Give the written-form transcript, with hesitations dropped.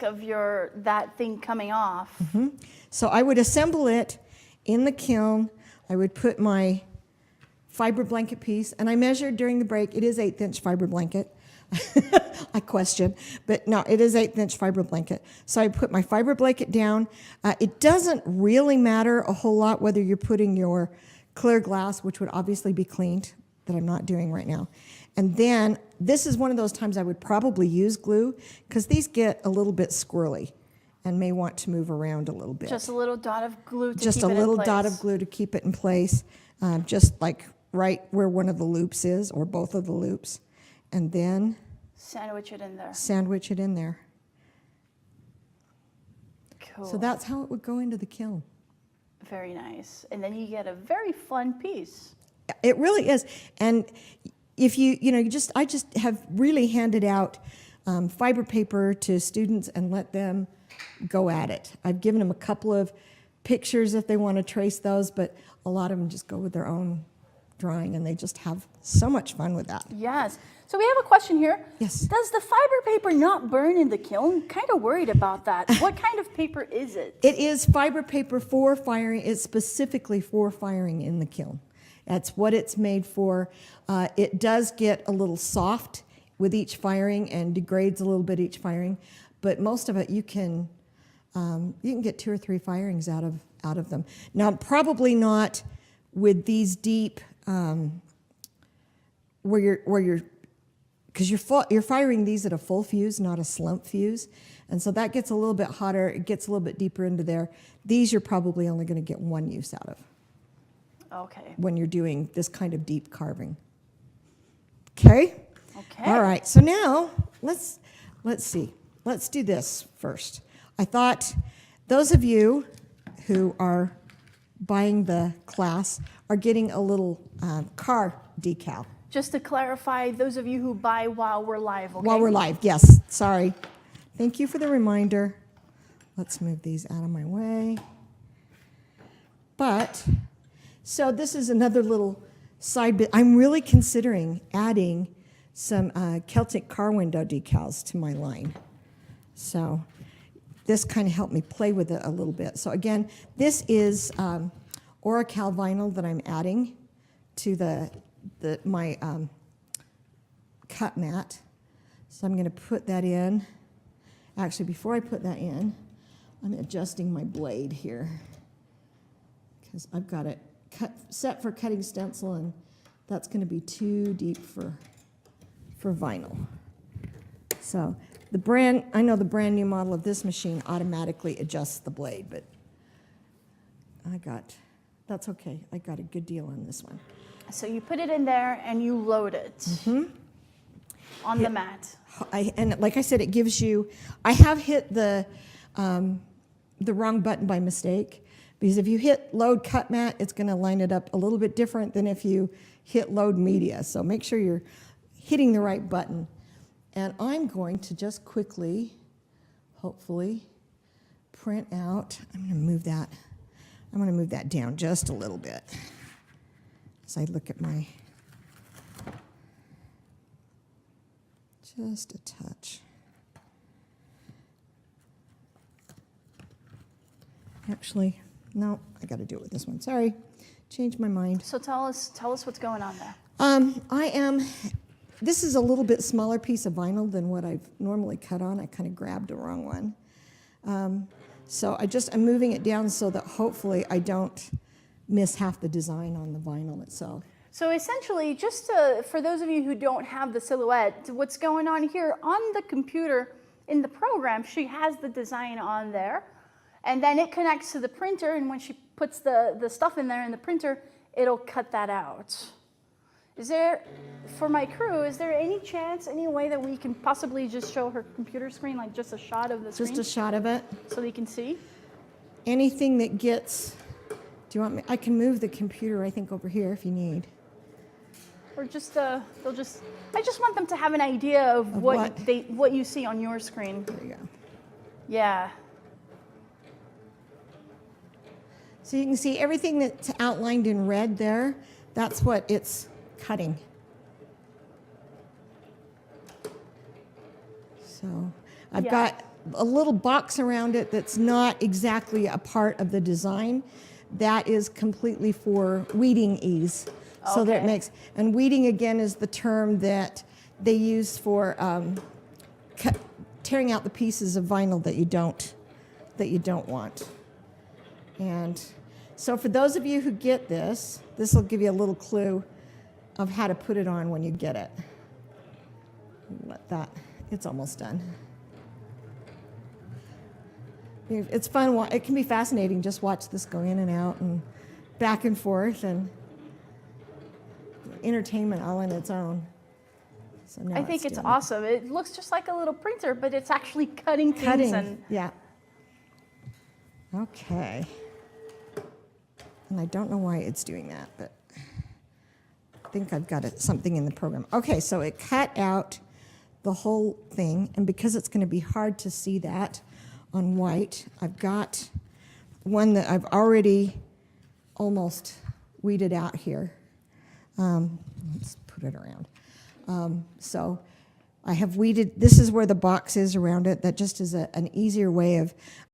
risk of that thing coming off. Mm-hmm. So I would assemble it in the kiln. I would put my fiber blanket piece, and I measured during the break. It is 1/8-inch fiber blanket. I question, but no, it is 1/8-inch fiber blanket. So I put my fiber blanket down. It doesn't really matter a whole lot whether you're putting your clear glass, which would obviously be cleaned, that I'm not doing right now. And then this is one of those times I would probably use glue, because these get a little bit squirrely and may want to move around a little bit. Just a little dot of glue to Just keep it a in little place. dot of glue to keep it in place, just like right where one of the loops is, or both of the loops. And then Sandwich it in there. sandwich it in there. Cool. So that's how it would go into the kiln. Very nice. And then you get a very fun piece. It really is. And if I just have really handed out fiber paper to students and let them go at it. I've given them a couple of pictures if they want to trace those, but a lot of them just go with their own drawing, and they just have so much fun with that. Yes. So we have a question here. Yes. Does the fiber paper not burn in the kiln? Kind of worried about that. What kind of paper is it? It is fiber paper for firing. It's specifically for firing in the kiln. That's what it's made for. It does get a little soft with each firing and degrades a little bit each firing, but most of it you can get 2 or 3 firings out of them. Now, probably not with these deep because you're firing these at a full fuse, not a slump fuse, and so that gets a little bit hotter. It gets a little bit deeper into there. These you're probably only going to get 1 use out of. Okay. When you're doing this kind of deep carving. Okay? Okay. All right. So now let's see. Let's do this first. I thought those of you who are buying the class are getting a little car decal. Just to clarify, those of you who buy while we're live, okay? While we're live, yes. Sorry. Thank you for the reminder. Let's move these out of my way. So this is another little side bit. I'm really considering adding some Celtic car window decals to my line. So this kind of helped me play with it a little bit. So again, this is Oracal vinyl that I'm adding to my cut mat. So I'm going to put that in. Actually, before I put that in, I'm adjusting my blade here because I've got it set for cutting stencil, and that's going to be too deep for vinyl. So I know the brand new model of this machine automatically adjusts the blade, but that's okay. I got a good deal on this one. So you put it in there and you load it on the mat. And like I said, it gives you. I have hit the wrong button by mistake, because if you hit load cut mat, it's going to line it up a little bit different than if you hit load media. So make sure you're hitting the right button. And I'm going to just quickly, hopefully, print out. I'm going to move that down just a little bit as I look at my, just a touch. Actually, no, I got to do it with this one. Sorry, changed my mind. So tell us what's going on there. This is a little bit smaller piece of vinyl than what I've normally cut on. I kind of grabbed the wrong one. So I'm moving it down so that hopefully I don't miss half the design on the vinyl itself. So essentially, for those of you who don't have the silhouette, what's going on here on the computer in the program, she has the design on there, and then it connects to the printer, and when she puts the stuff in there in the printer, it'll cut that out. For my crew, is there any chance, any way that we can possibly just show her computer screen, like just a shot of the screen? Just a shot of it. So they can see? Anything that gets, do you want me, I can move the computer, I think, over here if you need. Or just, I just want them to have an idea of what you see on your screen. There you go. Yeah. So you can see everything that's outlined in red there, that's what it's cutting. So I've got a little box around it that's not exactly a part of the design. That is completely for weeding ease. So that it Okay. makes, and weeding again is the term that they use for tearing out the pieces of vinyl that you don't want. And so for those of you who get this, this will give you a little clue of how to put it on when you get it. Let that, it's almost done. It's fun, it can be fascinating, just watch this go in and out and back and forth, and entertainment all in its own. So now I think it's doing awesome. It looks just like a little printer, but it's actually cutting things. cutting, And yeah. Okay. And I don't know why it's doing that, but I think I've got something in the program. Okay, so it cut out the whole thing, and because it's going to be hard to see that on white, I've got one that I've already almost weeded out here. Let's put it around. So I have weeded, this is where the box is around it. That just is an easier way of